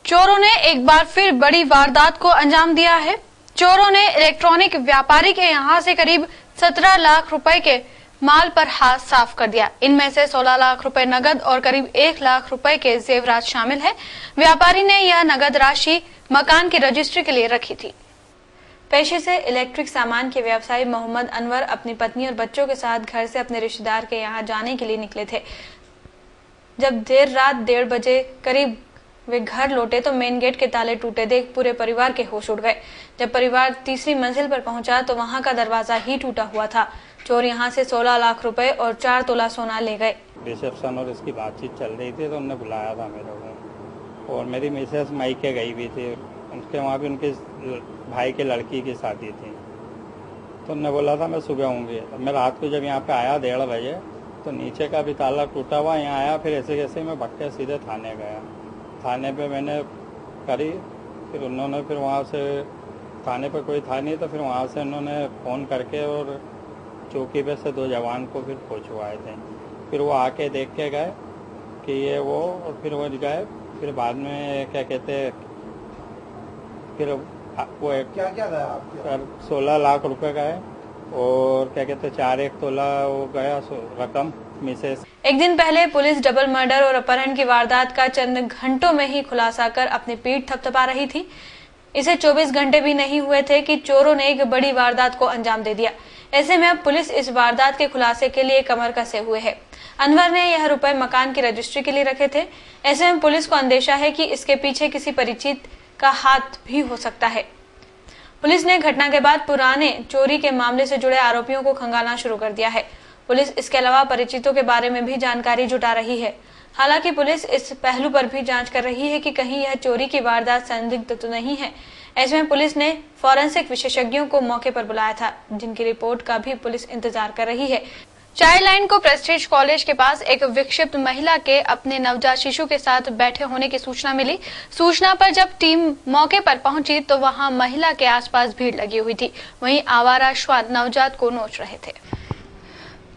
चोरों ने एक बार फिर बड़ी वारदात को अंजाम दिया है। चोरों ने इलेक्ट्रॉनिक व्यापारी के यहां से करीब 17 लाख रुपए के माल पर हाथ साफ कर दिया। इनमें से 16 लाख रुपए नगद और करीब 1 लाख रुपए के जेवरात शामिल है। व्यापारी ने यह नगद राशि मकान की रजिस्ट्री के लिए रखी थी। पेशे से इलेक्ट्रिक सामान के व्यवसायी मोहम्मद अनवर अपनी पत्नी और बच्चों के साथ घर से अपने रिश्तेदार के यहाँ जाने के लिए निकले थे। जब देर रात 1:30 बजे करीब वे घर लौटे तो मेन गेट के ताले टूटे देख पूरे परिवार के होश उड़ गए। जब परिवार तीसरी मंजिल पर पहुंचा तो वहां का दरवाजा ही टूटा हुआ था। चोर यहां से 16 लाख रुपए और 4 तोला सोना ले गए। रिसेप्शन और इसकी बातचीत चल रही थी तो उन्होंने बुलाया था मेरे को, और मेरी मिसेस मायके गई भी थी। उनके वहाँ भी उनके भाई के लड़की की शादी थी, तो उन्होंने बोला था मैं सुबह आऊँगी। मैं रात को जब यहाँ पे आया 1:30 बजे तो नीचे का भी ताला टूटा हुआ, यहाँ आया। फिर ऐसे कैसे मैं भग के सीधे थाने गया। थाने पे मैंने करी, फिर उन्होंने फिर वहाँ से थाने पे कोई था नहीं, तो फिर वहाँ से उन्होंने फ़ोन करके और चौकी पे से 2 जवान को फिर पहुँचवाए थे। फिर वो आके देख के गए कि ये वो, और फिर वो गए। फिर बाद में क्या कहते, फिर वो क्या गया आपके 16 लाख रुपए का है, और क्या कहते 4-1 तोला वो गया रकम मिसेस। एक दिन पहले पुलिस डबल मर्डर और अपहरण की वारदात का चंद घंटों में ही खुलासा कर अपनी पीठ थपथपा रही थी। इसे 24 घंटे भी नहीं हुए थे कि चोरों ने एक बड़ी वारदात को अंजाम दे दिया। ऐसे में अब पुलिस इस वारदात के खुलासे के लिए कमर कसे हुए है। अनवर ने यह रुपए मकान की रजिस्ट्री के लिए रखे थे। ऐसे में पुलिस को अंदेशा है कि इसके पीछे किसी परिचित का हाथ भी हो सकता है। पुलिस ने घटना के बाद पुराने चोरी के मामले से जुड़े आरोपियों को खंगालना शुरू कर दिया है। पुलिस इसके अलावा परिचितों के बारे में भी जानकारी जुटा रही है। हालांकि पुलिस इस पहलू पर भी जांच कर रही है कि कहीं यह चोरी की वारदात संदिग्ध तो नहीं है। ऐसे में पुलिस ने फॉरेंसिक विशेषज्ञों को मौके पर बुलाया था, जिनकी रिपोर्ट का भी पुलिस इंतजार कर रही है। चाइल्ड लाइन को प्रेस्टीज कॉलेज के पास एक विक्षिप्त महिला के अपने नवजात शिशु के साथ बैठे होने की सूचना मिली। सूचना पर जब टीम मौके पर पहुंची तो वहां महिला के आसपास भीड़ लगी हुई थी। वहीं आवारा श्वान नवजात को नोच रहे थे।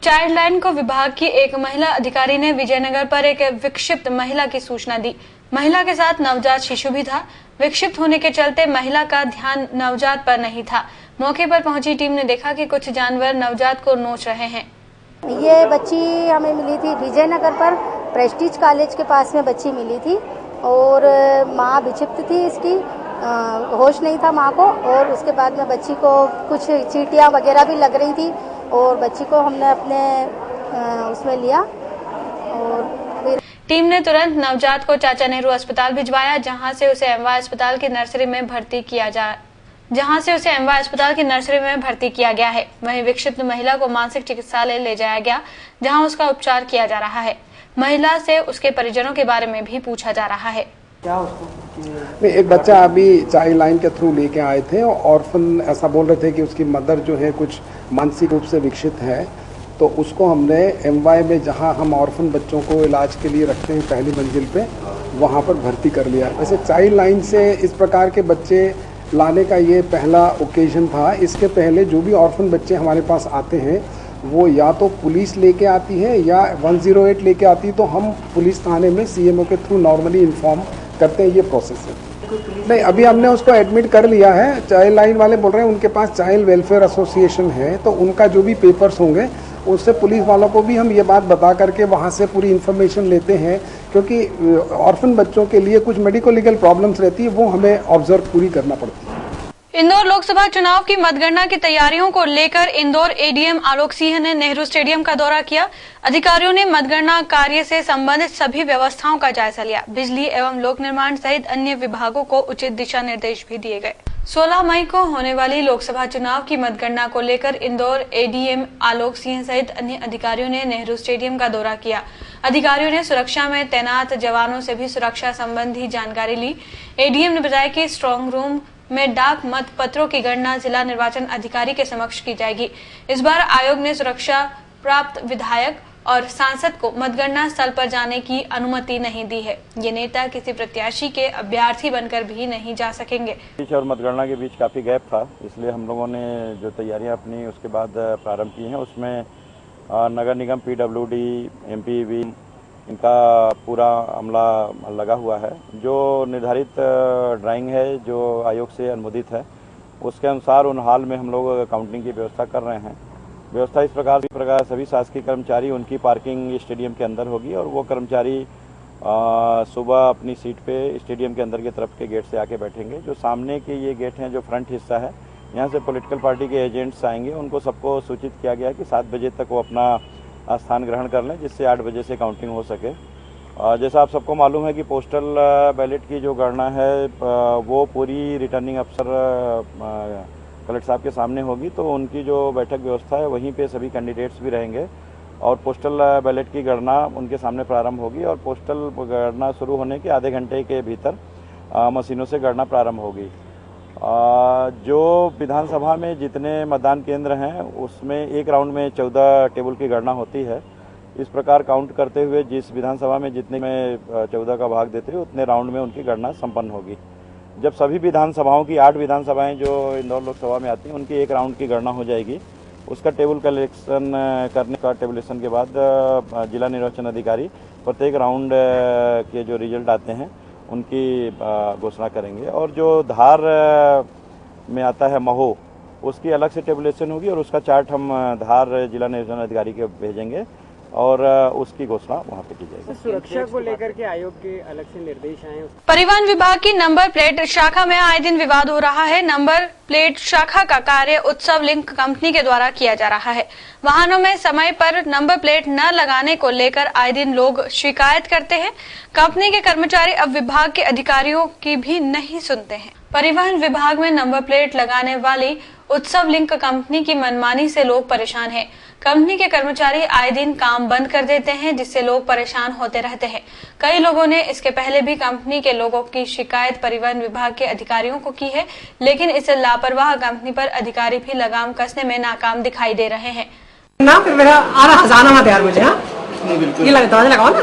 चाइल्ड लाइन को विभाग की एक महिला अधिकारी ने विजयनगर पर एक विक्षिप्त महिला की सूचना दी। महिला के साथ नवजात शिशु भी था। विक्षिप्त होने के चलते महिला का ध्यान नवजात पर नहीं था। मौके पर पहुंची टीम ने देखा कि कुछ जानवर नवजात को नोच रहे हैं। ये बच्ची हमें मिली थी विजयनगर पर प्रेस्टीज कॉलेज के पास में बच्ची मिली थी, और माँ विक्षिप्त थी, इसकी होश नहीं था माँ को। और उसके बाद में बच्ची को कुछ चींटियाँ वगैरह भी लग रही थी, और बच्ची को हमने अपने उसमें लिया। और फिर टीम ने तुरंत नवजात को चाचा नेहरू अस्पताल भिजवाया, जहां से उसे एमवाय अस्पताल की नर्सरी में भर्ती किया गया है। वहीं विक्षिप्त महिला को मानसिक चिकित्सालय ले जाया गया, जहां उसका उपचार किया जा रहा है। महिला से उसके परिजनों के बारे में भी पूछा जा रहा है। क्या उसको एक बच्चा अभी चाइल्ड लाइन के थ्रू लेके आए थे, और ऑर्फन ऐसा बोल रहे थे कि उसकी मदर जो है कुछ मानसिक रूप से विकसित है, तो उसको हमने एमवाय में, जहां हम ऑर्फन बच्चों को इलाज के लिए रखते हैं पहली मंजिल पे, वहां पर भर्ती कर लिया। वैसे चाइल्ड लाइन से इस प्रकार के बच्चे लाने का ये पहला ओकेजन था। इसके पहले जो भी ऑर्फन बच्चे हमारे पास आते हैं वो या तो पुलिस लेके आती है या 108 लेके आती है, तो हम पुलिस थाने में सीएमओ के थ्रू नॉर्मली इन्फॉर्म करते हैं। ये प्रोसेस है। नहीं, अभी हमने उसको एडमिट कर लिया है। चाइल्ड लाइन वाले बोल रहे हैं उनके पास चाइल्ड वेलफेयर एसोसिएशन है, तो उनका जो भी पेपर्स होंगे उससे पुलिस वालों को भी हम ये बात बता करके वहाँ से पूरी इन्फॉर्मेशन लेते हैं, क्योंकि ऑर्फन बच्चों के लिए कुछ मेडिको लीगल प्रॉब्लम्स रहती है, वो हमें ऑब्जर्व पूरी करना पड़ती है। इंदौर लोकसभा चुनाव की मतगणना की तैयारियों को लेकर इंदौर एडीएम आलोक सिंह ने नेहरू स्टेडियम का दौरा किया। अधिकारियों ने मतगणना कार्य से संबंधित सभी व्यवस्थाओं का जायजा लिया। बिजली एवं लोक निर्माण सहित अन्य विभागों को उचित दिशा निर्देश भी दिए गए। 16 मई को होने वाली लोकसभा चुनाव की मतगणना को लेकर इंदौर एडीएम आलोक सिंह सहित अन्य अधिकारियों ने नेहरू स्टेडियम का दौरा किया। अधिकारियों ने सुरक्षा में तैनात जवानों से भी सुरक्षा संबंधी जानकारी ली। एडीएम ने बताया कि स्ट्रांग रूम में डाक मत पत्रों की गणना जिला निर्वाचन अधिकारी के समक्ष की जाएगी। इस बार आयोग ने सुरक्षा प्राप्त विधायक और सांसद को मतगणना स्थल पर जाने की अनुमति नहीं दी है। ये नेता किसी प्रत्याशी के अभ्यर्थी बनकर भी नहीं जा सकेंगे। और मतगणना के बीच काफी गैप था, इसलिए हम लोगों ने जो तैयारियां अपनी उसके बाद प्रारंभ की हैं, उसमें नगर निगम, पीडब्ल्यूडी, एमपीवी इनका पूरा अमला लगा हुआ है। जो निर्धारित ड्राइंग है जो आयोग से अनुमोदित है उसके अनुसार उन हाल में हम लोग काउंटिंग की व्यवस्था कर रहे हैं। व्यवस्था इस प्रकार सभी शासकीय कर्मचारी उनकी पार्किंग स्टेडियम के अंदर होगी और वो कर्मचारी सुबह अपनी सीट पे स्टेडियम के अंदर की तरफ के गेट से आके बैठेंगे। जो सामने के ये गेट हैं, जो फ्रंट हिस्सा है, यहाँ से पॉलिटिकल पार्टी के एजेंट्स आएंगे। उनको सबको सूचित किया गया है कि 7 बजे तक वो अपना स्थान ग्रहण कर लें, जिससे 8 बजे से काउंटिंग हो सके। जैसा आप सबको मालूम है कि पोस्टल बैलेट की जो गणना है वो पूरी रिटर्निंग अफसर कलेक्टर साहब के सामने होगी, तो उनकी जो बैठक व्यवस्था है वहीं पे सभी कैंडिडेट्स भी रहेंगे और पोस्टल बैलेट की गणना उनके सामने प्रारंभ होगी और पोस्टल गणना शुरू होने के आधे घंटे के भीतर मशीनों से गणना प्रारंभ होगी। जो विधानसभा में जितने मतदान केंद्र हैं उसमें एक राउंड में 14 टेबल की गणना होती है। इस प्रकार काउंट करते हुए जिस विधानसभा में जितने में 14 का भाग देते हैं उतने राउंड में उनकी गणना संपन्न होगी। जब सभी विधानसभाओं की 8 विधानसभाएं जो इंदौर लोकसभा में आती हैं उनकी एक राउंड की गणना हो जाएगी। उसका टेबल कलेक्शन करने का टेबुलेशन के बाद जिला निर्वाचन अधिकारी प्रत्येक राउंड के जो रिजल्ट आते हैं उनकी घोषणा करेंगे और जो धार में आता है महो उसकी अलग से टेबुलेशन होगी और उसका चार्ट हम धार जिला निर्वाचन अधिकारी के भेजेंगे और उसकी घोषणा वहाँ पे की जाएगी। सुरक्षा को लेकर के आयोग के अलग से निर्देश आए। परिवहन विभाग की नंबर प्लेट शाखा में आए दिन विवाद हो रहा है। नंबर प्लेट शाखा का कार्य उत्सव लिंक कंपनी के द्वारा किया जा रहा है। वाहनों में समय पर नंबर प्लेट न लगाने को लेकर आए दिन लोग शिकायत करते हैं। कंपनी के कर्मचारी अब विभाग के अधिकारियों की भी नहीं सुनते हैं। परिवहन विभाग में नंबर प्लेट लगाने वाली उत्सव लिंक कंपनी की मनमानी से लोग परेशान हैं। कंपनी के कर्मचारी आए दिन काम बंद कर देते हैं, जिससे लोग परेशान होते रहते हैं। कई लोगों ने इसके पहले भी कंपनी के लोगों की शिकायत परिवहन विभाग के अधिकारियों को की है, लेकिन इस लापरवाह कंपनी पर अधिकारी भी लगाम कसने में नाकाम दिखाई दे रहे हैं। ना फिर मेरा आ रहा हजाना मत यार मुझे। हाँ ये लगता लगाओ ना।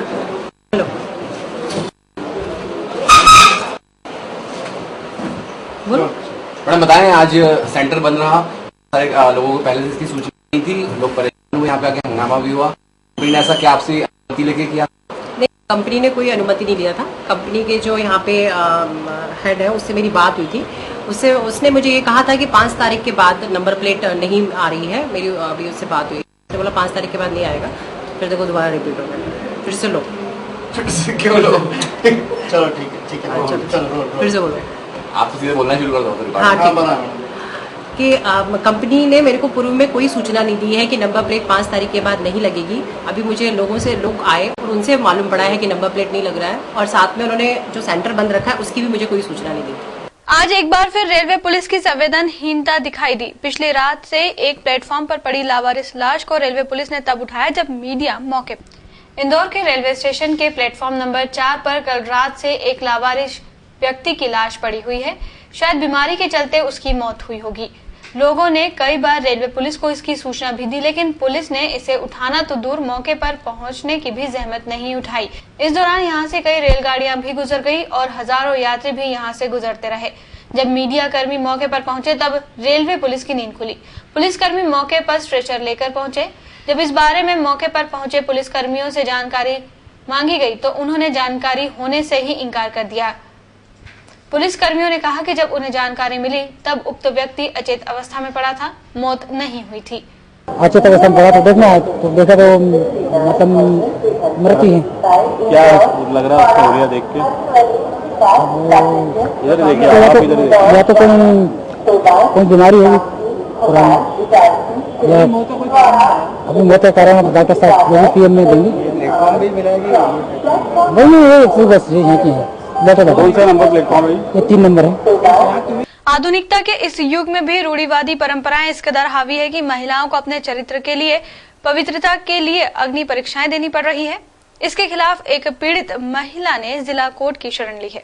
हेलो मैडम बताएं, आज सेंटर बन रहा, सारे लोगों को पहले से इसकी सूचना नहीं थी, लोग परेशान हुए, यहाँ पे आके हंगामा भी हुआ। कंपनी ने ऐसा क्या आपसे अनुमति लेके किया? नहीं, कंपनी ने कोई अनुमति नहीं दिया था। कंपनी के जो यहाँ पे हेड है उससे मेरी बात हुई थी। उसने मुझे ये कहा था कि 5 तारीख के बाद नंबर प्लेट नहीं आ रही है। मेरी अभी उससे बात हुई, तो बोला 5 तारीख के बाद नहीं आएगा। फिर देखो दोबारा रिपीट होगा, फिर से लो क्यों लो? चलो ठीक है फिर से बोलो। आप तो सीधे बोलना शुरू कर दो। हाँ ठीक है कि कंपनी ने मेरे को पूर्व में कोई सूचना नहीं दी है कि नंबर प्लेट 5 तारीख के बाद नहीं लगेगी। अभी मुझे लोग आए और उनसे मालूम पड़ा है कि नंबर प्लेट नहीं लग रहा है और साथ में उन्होंने जो सेंटर बंद रखा है उसकी भी मुझे कोई सूचना नहीं दी। आज एक बार फिर रेलवे पुलिस की संवेदनहीनता दिखाई दी। पिछली रात से एक प्लेटफॉर्म पर पड़ी लावारिस लाश को रेलवे पुलिस ने तब उठाया जब मीडिया मौके। इंदौर के रेलवे स्टेशन के प्लेटफॉर्म नंबर 4 पर कल रात से एक लावारिस व्यक्ति की लाश पड़ी हुई है। शायद बीमारी के चलते उसकी मौत हुई होगी। लोगों ने कई बार रेलवे पुलिस को इसकी सूचना भी दी, लेकिन पुलिस ने इसे उठाना तो दूर मौके पर पहुंचने की भी जहमत नहीं उठाई। इस दौरान यहां से कई रेलगाड़ियां भी गुजर गई और हजारों यात्री भी यहां से गुजरते रहे। जब मीडिया कर्मी मौके पर पहुंचे तब रेलवे पुलिस की नींद खुली। पुलिसकर्मी मौके पर स्ट्रेचर लेकर पहुंचे। जब इस बारे में मौके पर पहुंचे पुलिसकर्मियों से जानकारी मांगी गई तो उन्होंने जानकारी होने से ही इनकार कर दिया। पुलिस कर्मियों ने कहा कि जब उन्हें जानकारी मिली तब उक्त व्यक्ति अचेत अवस्था में पड़ा था, मौत नहीं हुई थी। अचेत अवस्था में पड़ा तो देखा तो मतलब मृत्यु है। क्या लग रहा है आपको हुलिया देख के? इधर देखिए, आप इधर देखिए। या तो कोई बीमारी होगी पुरानी, या अभी मौत का कारण डॉक्टर साहब जो भी पीएम में देंगे। वही बस यहाँ की है। कौन सा नंबर प्लेटफॉर्म है? ये 3 नंबर है। आधुनिकता के इस युग में भी रूढ़िवादी परंपराएं इस कदर हावी है कि महिलाओं को अपने चरित्र के लिए, पवित्रता के लिए अग्नि परीक्षाएं देनी पड़ रही है। इसके खिलाफ एक पीड़ित महिला ने जिला कोर्ट की शरण ली है।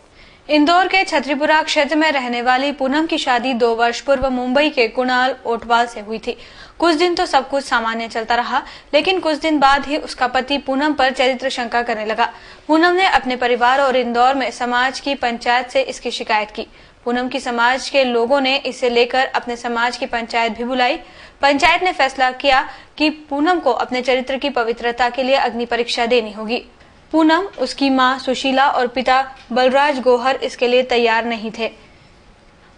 इंदौर के छतरीपुरा क्षेत्र में रहने वाली पूनम की शादी 2 वर्ष पूर्व मुंबई के कुणाल ओटवाल से हुई थी। कुछ दिन तो सब कुछ सामान्य चलता रहा, लेकिन कुछ दिन बाद ही उसका पति पूनम पर चरित्र शंका करने लगा। पूनम ने अपने परिवार और इंदौर में समाज की पंचायत से इसकी शिकायत की। पूनम की समाज के लोगों ने इसे लेकर अपने समाज की पंचायत भी बुलाई। पंचायत ने फैसला किया कि पूनम को अपने चरित्र की पवित्रता के लिए अग्नि परीक्षा देनी होगी। पूनम, उसकी मां सुशीला और पिता बलराज गौहर इसके लिए तैयार नहीं थे।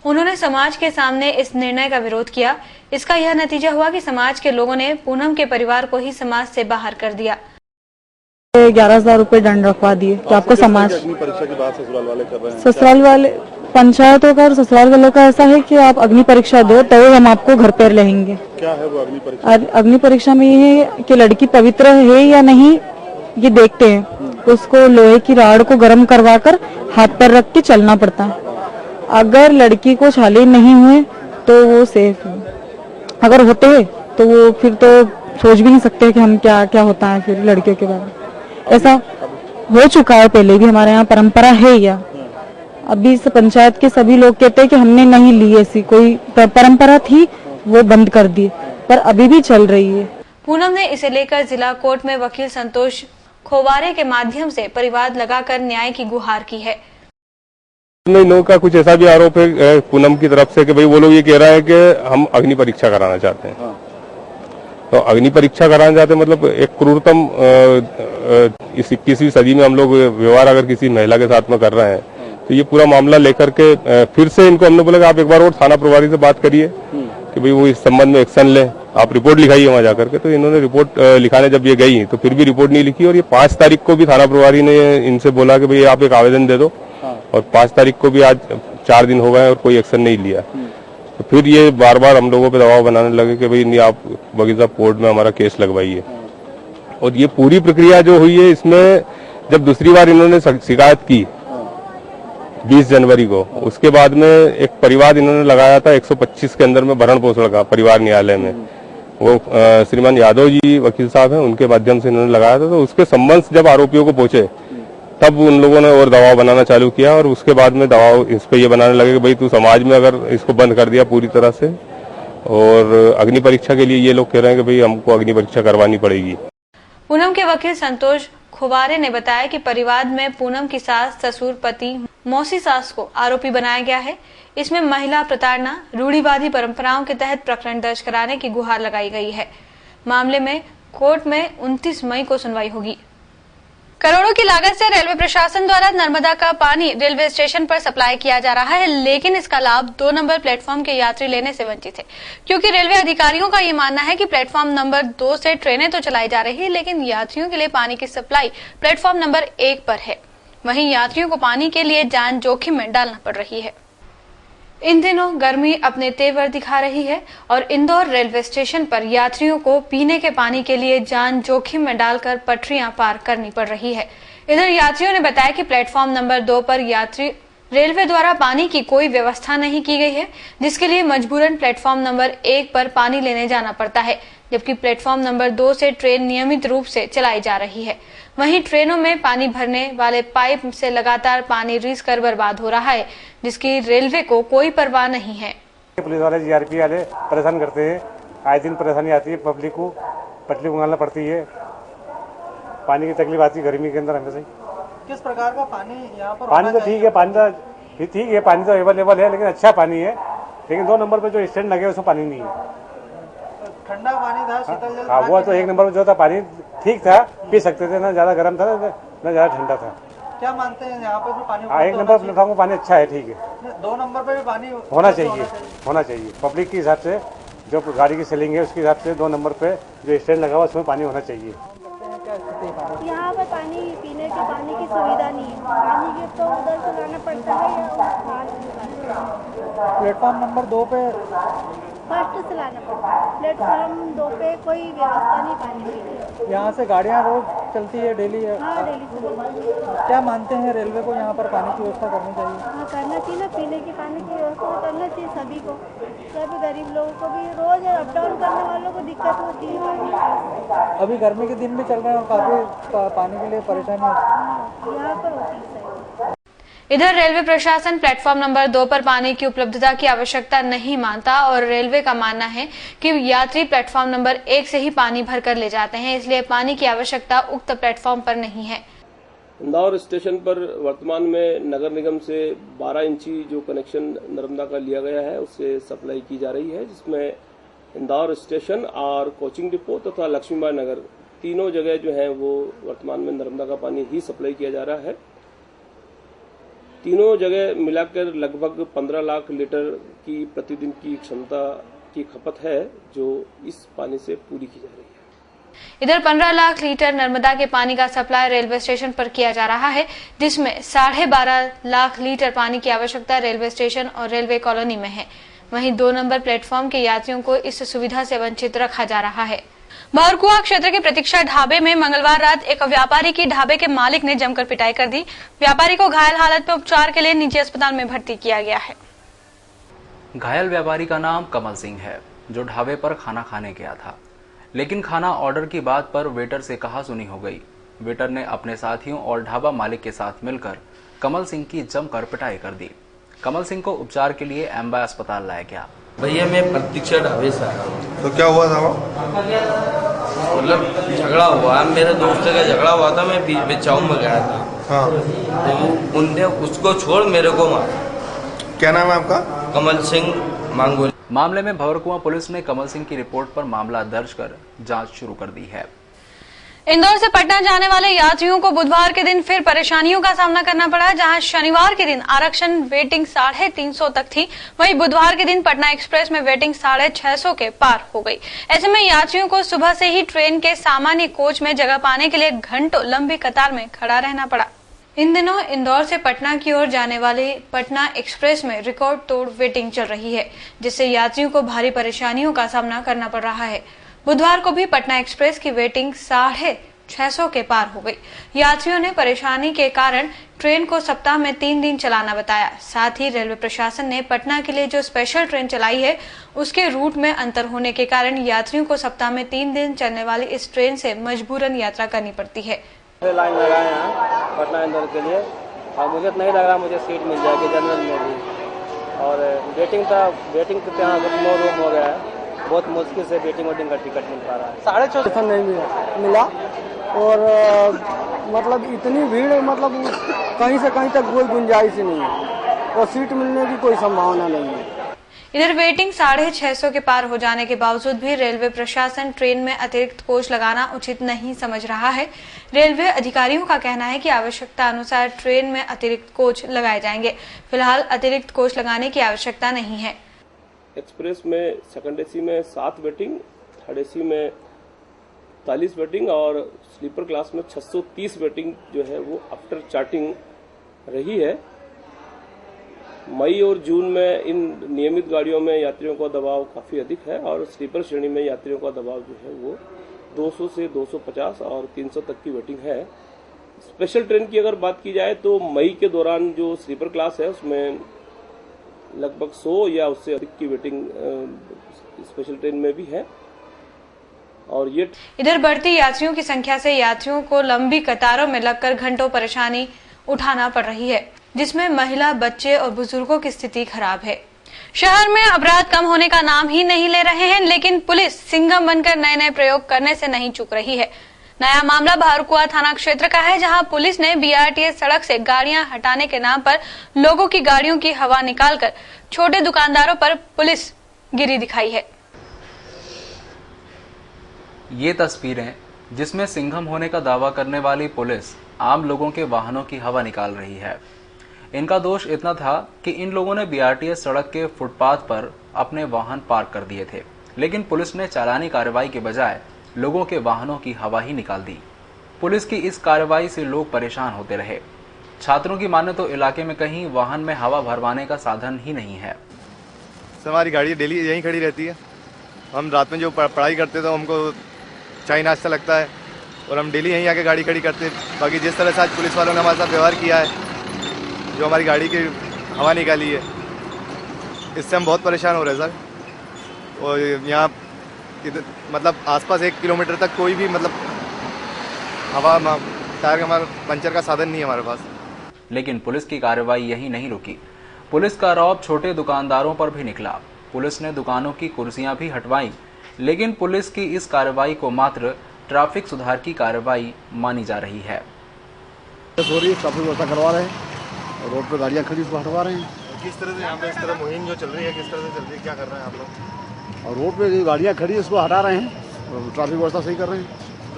उन्होंने समाज के सामने इस निर्णय का विरोध किया। इसका यह नतीजा हुआ कि समाज के लोगों ने पूनम के परिवार को ही समाज से बाहर कर दिया। 11,000 रुपए दंड रखवा दिए कि आपको समाज परीक्षा की बात ससुराल वाले कर रहे हैं। ससुराल वाले पंचायतों का और ससुराल वालों का ऐसा है कि आप अग्नि परीक्षा दो तो हम आपको घर पर रहेंगे। क्या है वो अग्नि परीक्षा? अग्नि परीक्षा में ये है कि लड़की पवित्र है या नहीं ये देखते हैं। उसको लोहे की राड को गर्म करवाकर हाथ पर रख के चलना पड़ता है। अगर लड़की को छाले नहीं हुए तो वो सेफ है, अगर होते तो वो फिर तो सोच भी नहीं सकते कि हम क्या क्या होता है फिर लड़कियों के बारे में। ऐसा हो चुका है पहले भी, हमारे यहाँ परंपरा है या अभी इस पंचायत के सभी लोग कहते हैं कि हमने नहीं ली, ऐसी कोई परंपरा थी वो बंद कर दी, पर अभी भी चल रही है। पूनम ने इसे लेकर जिला कोर्ट में वकील संतोष खोवारे के माध्यम से परिवाद लगाकर न्याय की गुहार की है। इन का कुछ ऐसा भी आरोप है पूनम की तरफ से कि भाई वो लोग ये कह रहा है कि हम अग्नि परीक्षा कराना चाहते हैं। तो अग्नि परीक्षा कराना चाहते मतलब एक क्रूरतम इस 21वीं सदी में हम लोग व्यवहार अगर किसी महिला के साथ में कर रहे हैं तो ये पूरा मामला लेकर के फिर से इनको हमने बोला कि आप एक बार और थाना प्रभारी से बात करिए कि भाई वो इस संबंध में एक्शन ले, आप रिपोर्ट लिखाइए वहां जाकर के। तो इन्होंने रिपोर्ट लिखाने जब ये गई तो फिर भी रिपोर्ट नहीं लिखी और ये 5 तारीख को भी थाना प्रभारी ने इनसे बोला कि भाई आप एक आवेदन दे दो और 5 तारीख को भी आज 4 दिन हो गए और कोई एक्शन नहीं लिया। तो फिर ये बार बार हम लोगों पे दबाव बनाने लगे कि भाई नहीं आप वकील साहब कोर्ट में हमारा केस लगवाइए। और ये पूरी प्रक्रिया जो हुई है इसमें जब दूसरी बार इन्होंने शिकायत की 20 जनवरी को, उसके बाद में एक परिवाद इन्होंने लगाया था 125 के अंदर में भरण पोषण का परिवार न्यायालय में। वो श्रीमान यादव जी वकील साहब हैं, उनके माध्यम से इन्होंने लगाया था। तो उसके संबंध जब आरोपियों को पहुंचे तब उन लोगों ने और दबाव बनाना चालू किया और उसके बाद में दबाव इस पे ये बनाने लगे कि भाई तू समाज में अगर इसको बंद कर दिया पूरी तरह से। और अग्नि परीक्षा के लिए ये लोग कह रहे हैं कि भाई हमको अग्नि परीक्षा करवानी पड़ेगी। पूनम के वकील संतोष खोवारे ने बताया कि परिवाद में पूनम की सास, ससुर, पति, मौसी सास को आरोपी बनाया गया है। इसमें महिला प्रताड़ना, रूढ़िवादी परंपराओं के तहत प्रकरण दर्ज कराने की गुहार लगाई गई है। मामले में कोर्ट में 29 मई को सुनवाई होगी। करोड़ों की लागत से रेलवे प्रशासन द्वारा नर्मदा का पानी रेलवे स्टेशन पर सप्लाई किया जा रहा है, लेकिन इसका लाभ 2 नंबर प्लेटफॉर्म के यात्री लेने से वंचित है, क्योंकि रेलवे अधिकारियों का ये मानना है कि प्लेटफॉर्म नंबर 2 से ट्रेनें तो चलाई जा रही है, लेकिन यात्रियों के लिए पानी की सप्लाई प्लेटफॉर्म नंबर 1 पर है। वहीं यात्रियों को पानी के लिए जान जोखिम में डालना पड़ रही है। इन दिनों गर्मी अपने तेवर दिखा रही है और इंदौर रेलवे स्टेशन पर यात्रियों को पीने के पानी के लिए जान जोखिम में डालकर पटरियां पार करनी पड़ रही है। इधर यात्रियों ने बताया कि प्लेटफॉर्म नंबर 2 पर यात्री रेलवे द्वारा पानी की कोई व्यवस्था नहीं की गई है, जिसके लिए मजबूरन प्लेटफॉर्म नंबर 1 पर पानी लेने जाना पड़ता है, जबकि प्लेटफॉर्म नंबर 2 से ट्रेन नियमित रूप से चलाई जा रही है। वहीं ट्रेनों में पानी भरने वाले पाइप से लगातार पानी रीस कर बर्बाद हो रहा है, जिसकी रेलवे को कोई परवाह नहीं है। पुलिस वाले, जीआरपी वाले परेशान करते हैं, आए दिन परेशानी आती है, पब्लिक को पटरी उगालना पड़ती है, पानी की तकलीफ आती है गर्मी के अंदर हमेशा ही। किस प्रकार का पानी यहाँ पर? पानी तो ठीक है, पानी तो अवेलेबल है, लेकिन अच्छा पानी है। लेकिन 2 नंबर पे जो स्टैंड लगे उसमें पानी नहीं है। ठंडा पानी था, शीतल जल। हाँ, वो तो 1 नंबर पे जो था पानी ठीक था, पी सकते थे, ना ज्यादा गर्म था ना ज्यादा ठंडा था। क्या मानते हैं यहाँ पर जो पानी? 1 नंबर प्लेटफॉर्म में पानी अच्छा है, ठीक है। 2 नंबर पे भी पानी होना चाहिए। पब्लिक के हिसाब से जो गाड़ी की सेलिंग है उसके हिसाब से 2 नंबर पे जो स्टैंड लगा हुआ उसमें पानी होना चाहिए। यहाँ पर पानी पीने के पानी की सुविधा नहीं है, पानी के तो उधर से लाना पड़ता है या प्लेटफॉर्म नंबर 2 पे फर्स्ट से लाना पड़ता है। प्लेटफॉर्म 2 पे कोई व्यवस्था नहीं पानी की। यहाँ से गाड़ियाँ रोज चलती है डेली? हाँ, डेली से। क्या मानते हैं रेलवे को यहाँ पर पानी की व्यवस्था करनी चाहिए? हाँ, करना चाहिए ना, पीने की पानी की व्यवस्था करना चाहिए सभी को, सभी गरीब लोगों को भी, रोज अप डाउन करने वालों को दिक्कत होती है। अभी गर्मी के दिन भी चल रहे हैं और काफी पानी के लिए परेशानी है, यहाँ पर होती है। इधर रेलवे प्रशासन प्लेटफॉर्म नंबर 2 पर पानी की उपलब्धता की आवश्यकता नहीं मानता और रेलवे का मानना है कि यात्री प्लेटफॉर्म नंबर 1 से ही पानी भर कर ले जाते हैं, इसलिए पानी की आवश्यकता उक्त प्लेटफॉर्म पर नहीं है। इंदौर स्टेशन पर वर्तमान में नगर निगम से 12 इंची जो कनेक्शन नर्मदा का लिया गया है उससे सप्लाई की जा रही है, जिसमें इंदौर स्टेशन और कोचिंग डिपो तथा लक्ष्मीबाई नगर तीनों जगह जो है वो वर्तमान में नर्मदा का पानी ही सप्लाई किया जा रहा है। तीनों जगह मिलाकर लगभग 15 लाख लीटर की प्रतिदिन की क्षमता की खपत है, जो इस पानी से पूरी की जा रही है। इधर 15 लाख लीटर नर्मदा के पानी का सप्लाई रेलवे स्टेशन पर किया जा रहा है, जिसमें 12.5 लाख लीटर पानी की आवश्यकता रेलवे स्टेशन और रेलवे कॉलोनी में है। वहीं 2 नंबर प्लेटफॉर्म के यात्रियों को इस सुविधा से वंचित रखा जा रहा है। बहरकुआ क्षेत्र के प्रतीक्षा ढाबे में मंगलवार रात एक व्यापारी की ढाबे के मालिक ने जमकर पिटाई कर दी। व्यापारी को घायल हालत में उपचार के लिए निजी अस्पताल में भर्ती किया गया है। घायल व्यापारी का नाम कमल सिंह है, जो ढाबे पर खाना खाने गया था, लेकिन खाना ऑर्डर की बात पर वेटर से कहासुनी हो गई। वेटर ने अपने साथियों और ढाबा मालिक के साथ मिलकर कमल सिंह की जमकर पिटाई कर दी। कमल सिंह को उपचार के लिए एम्बा अस्पताल लाया गया। भैया मैं प्रतीक्षा ढाबे से आया हूँ। तो क्या हुआ था वो? मतलब झगड़ा हुआ, मेरे दोस्त का झगड़ा हुआ था, मैं बीच में चाऊ में गया था। हाँ। तो उनने उसको छोड़ मेरे को मारा। क्या नाम है आपका? कमल सिंह मांगोली। मामले में भंवरकुआं पुलिस ने कमल सिंह की रिपोर्ट पर मामला दर्ज कर जांच शुरू कर दी है। इंदौर से पटना जाने वाले यात्रियों को बुधवार के दिन फिर परेशानियों का सामना करना पड़ा। जहां शनिवार के दिन आरक्षण वेटिंग 350 तक थी, वहीं बुधवार के दिन पटना एक्सप्रेस में वेटिंग 650 के पार हो गई। ऐसे में यात्रियों को सुबह से ही ट्रेन के सामान्य कोच में जगह पाने के लिए घंटों लंबी कतार में खड़ा रहना पड़ा। इन दिनों इंदौर से पटना की ओर जाने वाली पटना एक्सप्रेस में रिकॉर्ड तोड़ वेटिंग चल रही है, जिससे यात्रियों को भारी परेशानियों का सामना करना पड़ रहा है। बुधवार को भी पटना एक्सप्रेस की वेटिंग 650 के पार हो गई। यात्रियों ने परेशानी के कारण ट्रेन को सप्ताह में 3 दिन चलाना बताया। साथ ही रेलवे प्रशासन ने पटना के लिए जो स्पेशल ट्रेन चलाई है, उसके रूट में अंतर होने के कारण यात्रियों को सप्ताह में 3 दिन चलने वाली इस ट्रेन से मजबूरन यात्रा करनी पड़ती है। लाइन लगाए हैं पटना इंदौर के लिए, और मुझे तो नहीं लग रहा मुझे सीट मिल जाएगी जनरल में भी। और वेटिंग तो यहाँ 9 रूम हो गया है, बहुत मुश्किल से वेटिंग का टिकट मिल पा रहा है। 650 नहीं मिला और मतलब इतनी भीड़, मतलब कहीं से कहीं तक कोई गुंजाइश ही नहीं है और सीट मिलने की कोई संभावना नहीं है। इधर वेटिंग 650 के पार हो जाने के बावजूद भी रेलवे प्रशासन ट्रेन में अतिरिक्त कोच लगाना उचित नहीं समझ रहा है। रेलवे अधिकारियों का कहना है कि आवश्यकता अनुसार ट्रेन में अतिरिक्त कोच लगाए जाएंगे। फिलहाल अतिरिक्त कोच लगाने की आवश्यकता नहीं है। एक्सप्रेस में सेकंड एसी में 7 वेटिंग, थर्ड एसी में 40 वेटिंग और स्लीपर क्लास में 630 वेटिंग जो है वो आफ्टर चार्टिंग रही है। मई और जून में इन नियमित गाड़ियों में यात्रियों का दबाव काफ़ी अधिक है और स्लीपर श्रेणी में यात्रियों का दबाव जो है वो 200 से 250 और 300 तक की वेटिंग है। स्पेशल ट्रेन की अगर बात की जाए तो मई के दौरान जो स्लीपर क्लास है उसमें लगभग 100 या उससे अधिक की वेटिंग स्पेशल ट्रेन में भी है। और ये इधर बढ़ती यात्रियों की संख्या से यात्रियों को लंबी कतारों में लगकर घंटों परेशानी उठाना पड़ रही है, जिसमें महिला, बच्चे और बुजुर्गों की स्थिति खराब है। शहर में अपराध कम होने का नाम ही नहीं ले रहे हैं, लेकिन पुलिस सिंघम बनकर नए नए प्रयोग करने से नहीं चूक रही है। नया मामला बहरकुआ थाना क्षेत्र का है, जहां पुलिस ने बीआरटीएस सड़क से गाड़ियां हटाने के नाम पर लोगों की गाड़ियों की हवा निकालकर छोटे दुकानदारों पर पुलिस गिरी दिखाई है। ये तस्वीरें जिसमें सिंघम होने का दावा करने वाली पुलिस आम लोगों के वाहनों की हवा निकाल रही है। इनका दोष इतना था कि इन लोगों ने बीआरटीएस सड़क के फुटपाथ पर अपने वाहन पार्क कर दिए थे, लेकिन पुलिस ने चालानी कार्रवाई के बजाय लोगों के वाहनों की हवा ही निकाल दी। पुलिस की इस कार्रवाई से लोग परेशान होते रहे। छात्रों की माने तो इलाके में कहीं वाहन में हवा भरवाने का साधन ही नहीं है। हमारी गाड़ी डेली यहीं खड़ी रहती है। हम रात में जो पढ़ाई करते तो हमको चाय नाश्ता लगता है और हम डेली यहीं आके गाड़ी खड़ी करते हैं। बाकी जिस तरह से आज पुलिस वालों ने हमारे साथ व्यवहार किया है, जो हमारी गाड़ी की हवा निकाली है, इससे हम बहुत परेशान हो रहे हैं सर। और यहाँ मतलब आसपास 1 किलोमीटर तक कोई भी मतलब हवा टायर का पंचर का साधन नहीं है हमारे पास। लेकिन पुलिस की कार्रवाई यही नहीं रुकी। पुलिस का रौब छोटे दुकानदारों पर भी निकला। पुलिस ने दुकानों की कुर्सियां भी हटवाई, लेकिन पुलिस की इस कार्रवाई को मात्र ट्रैफिक सुधार की कार्रवाई मानी जा रही है। ट्रैफिक व्यवस्था करवा रहे हैं और रोड पर गाड़ियां खड़ी उसको हटवा रहे हैं। किस तरह से यहाँ पे इस तरह मुहिम जो चल रही है, किस तरह से चल रही है, क्या कर रहे हैं आप लोग? और रोड पे जो गाड़ियां खड़ी है उसको हटा रहे हैं और ट्रैफिक व्यवस्था सही कर रहे हैं।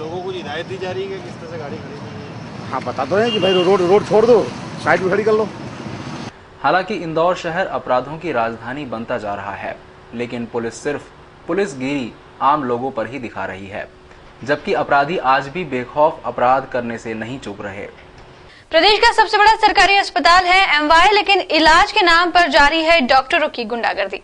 लोगों को हिदायत दी जा रही है कि किस तरह से गाड़ी खड़ी करनी है। हाँ, बता दो कि भाई रोड छोड़ दो, साइड में खड़ी कर लो। हालांकि इंदौर शहर अपराधों की राजधानी बनता जा रहा है, लेकिन पुलिस सिर्फ पुलिसगिरी आम लोगों पर ही दिखा रही है, जबकि अपराधी आज भी बेखौफ अपराध करने से नहीं चूक रहे। प्रदेश का सबसे बड़ा सरकारी अस्पताल है एमवाई, लेकिन इलाज के नाम पर जारी है डॉक्टरों की गुंडागर्दी।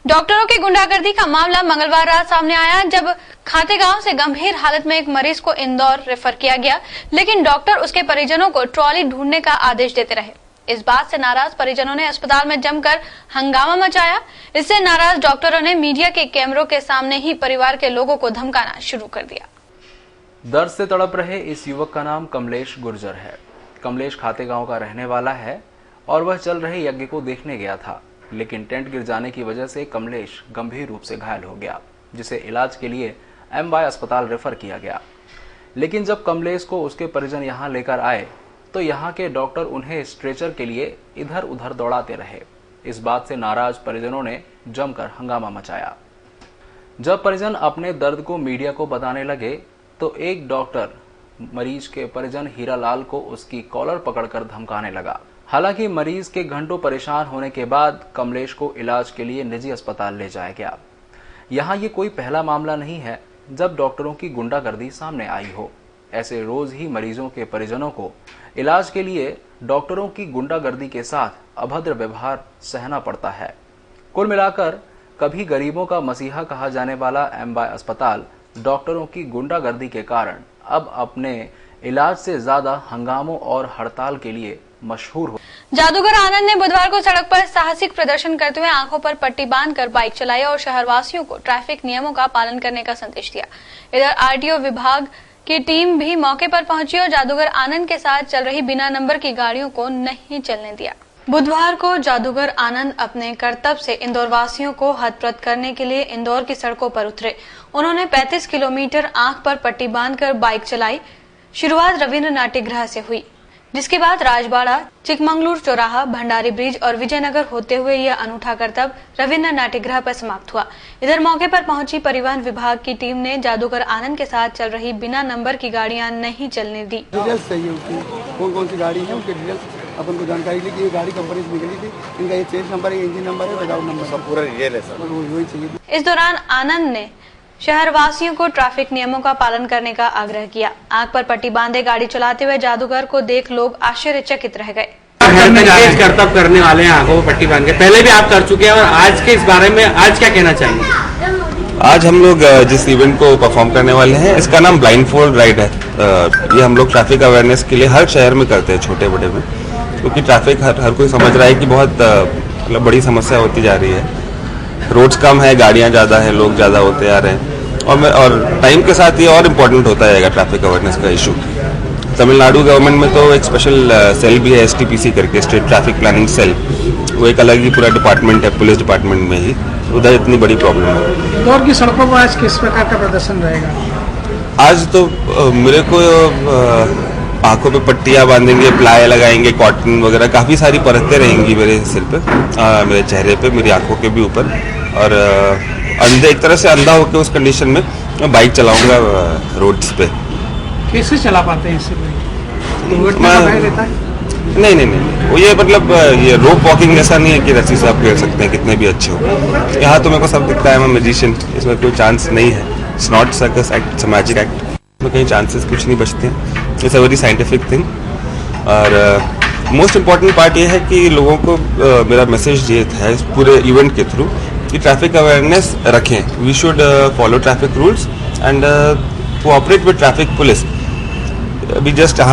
डॉक्टरों की गुंडागर्दी का मामला मंगलवार रात सामने आया, जब खातेगांव से गंभीर हालत में एक मरीज को इंदौर रेफर किया गया, लेकिन डॉक्टर उसके परिजनों को ट्रॉली ढूंढने का आदेश देते रहे। इस बात से नाराज परिजनों ने अस्पताल में जमकर हंगामा मचाया। इससे नाराज डॉक्टरों ने मीडिया के कैमरों के सामने ही परिवार के लोगों को धमकाना शुरू कर दिया। दर्द से तड़प रहे इस युवक का नाम कमलेश गुर्जर है। कमलेश खातेगांव का रहने वाला है और वह चल रहे यज्ञ को देखने गया था, लेकिन टेंट गिर जाने की वजह से कमलेश गंभीर रूप से घायल हो गया, जिसे इलाज के लिए एमवाई अस्पताल रेफर किया गया। लेकिन जब कमलेश को उसके परिजन यहां लेकर आए तो यहां के डॉक्टर उन्हें स्ट्रेचर के लिए इधर उधर दौड़ाते रहे। इस बात से नाराज परिजनों ने जमकर हंगामा मचाया। जब परिजन अपने दर्द को मीडिया को बताने लगे तो एक डॉक्टर मरीज के परिजन हीरालाल को उसकी कॉलर पकड़कर धमकाने लगा। हालांकि मरीज के घंटों परेशान होने के बाद कमलेश को इलाज के लिए निजी अस्पताल ले जाया गया। यहाँ ये कोई पहला मामला नहीं है जब डॉक्टरों की गुंडागर्दी सामने आई हो। ऐसे रोज ही मरीजों के परिजनों को इलाज के लिए डॉक्टरों की गुंडागर्दी के साथ अभद्र व्यवहार सहना पड़ता है। कुल मिलाकर कभी गरीबों का मसीहा कहा जाने वाला एमवाई अस्पताल डॉक्टरों की गुंडागर्दी के कारण अब अपने इलाज से ज्यादा हंगामों और हड़ताल के लिए मशहूर हो। जादूगर आनंद ने बुधवार को सड़क पर साहसिक प्रदर्शन करते हुए आंखों पर पट्टी बांधकर बाइक चलाई और शहरवासियों को ट्रैफिक नियमों का पालन करने का संदेश दिया। इधर आरटीओ विभाग की टीम भी मौके पर पहुंची और जादूगर आनंद के साथ चल रही बिना नंबर की गाड़ियों को नहीं चलने दिया। बुधवार को जादूगर आनंद अपने करतब से इंदौर वासियों को हतप्रत करने के लिए इंदौर की सड़कों पर उतरे। उन्होंने 35 किलोमीटर आंख पर पट्टी बांधकर बाइक चलाई। शुरुआत रविंद्र नाट्यगृह से हुई, जिसके बाद राजबाड़ा, चिकमंगलूर चौराहा, भंडारी ब्रिज और विजयनगर होते हुए यह अनूठा करतब रविंद्र नाट्यगृह पर समाप्त हुआ। इधर मौके पर पहुंची परिवहन विभाग की टीम ने जादूगर आनंद के साथ चल रही बिना नंबर की गाड़ियां नहीं चलने दी। डिटेल्स चाहिए उसकी, कौन कौन सी गाड़ी है उनके डिटेल्स अपन को जानकारी ली कि ये गाड़ी कंपनी से निकली थी, इनका ये चेंज नंबर है, इंजन नंबर है, विदाउट नंबर, सब पूरा डिटेल है सर, वही चाहिए। इस दौरान आनंद ने शहरवासियों को ट्रैफिक नियमों का पालन करने का आग्रह किया। आंख पर पट्टी बांधे गाड़ी चलाते हुए जादूगर को देख लोग आश्चर्यचकित रह गए। करतब करने वाले हैं आंखों पर पट्टी बांध के, पहले भी आप कर चुके हैं और आज के इस बारे में आज क्या कहना चाहेंगे? आज हम लोग जिस इवेंट को परफॉर्म करने वाले हैं इसका नाम ब्लाइंड फोल्ड राइड है। ये हम लोग ट्रैफिक अवेयरनेस के लिए हर शहर में करते हैं, छोटे बड़े में, क्योंकि ट्रैफिक हर कोई समझ रहा है कि बहुत मतलब बड़ी समस्या होती जा रही है। रोड्स कम है, गाड़ियां ज्यादा है, लोग ज्यादा होते आ रहे हैं और टाइम के साथ ये और इम्पोर्टेंट होता जाएगा ट्रैफिक अवेयरनेस का इशू। तमिलनाडु गवर्नमेंट में तो एक स्पेशल सेल भी है, STPC करके, स्टेट ट्रैफिक प्लानिंग सेल, वो एक अलग ही पूरा डिपार्टमेंट है पुलिस डिपार्टमेंट में ही, उधर इतनी बड़ी प्रॉब्लम है। इंदौर की सड़कों पर आज किस प्रकार का प्रदर्शन रहेगा? आज तो मेरे को आंखों पे पट्टियां बांधेंगे, प्लाई लगाएंगे, कॉटन वगैरह, काफी सारी परतें रहेंगी मेरे सिर पे, मेरे चेहरे पे, मेरी आंखों के भी ऊपर, और अंधे, एक तरह से अंधा होकर उस कंडीशन में मैं बाइक चलाऊंगा रोड्स पे। कैसे चला पाते हैं इससे? नहीं, वो ये मतलब ये रोप वॉकिंग जैसा नहीं है कि रस्सी से आप खेल सकते हैं कितने भी अच्छे हो। यहाँ तो मेरे को सब दिखता है, मैं मैजिशियन, इसमें कोई चांस नहीं है। It's not circus act, it's a magic act, इसमें कहीं चांसेस कुछ नहीं बचते हैं। It's a very scientific thing. और मोस्ट इम्पॉर्टेंट पार्ट ये है कि लोगों को मेरा मैसेज ये है इस पूरे इवेंट के थ्रू कि ट्रैफिक अवेयरनेस रखें। We should follow traffic rules and cooperate with traffic police. अभी जस्ट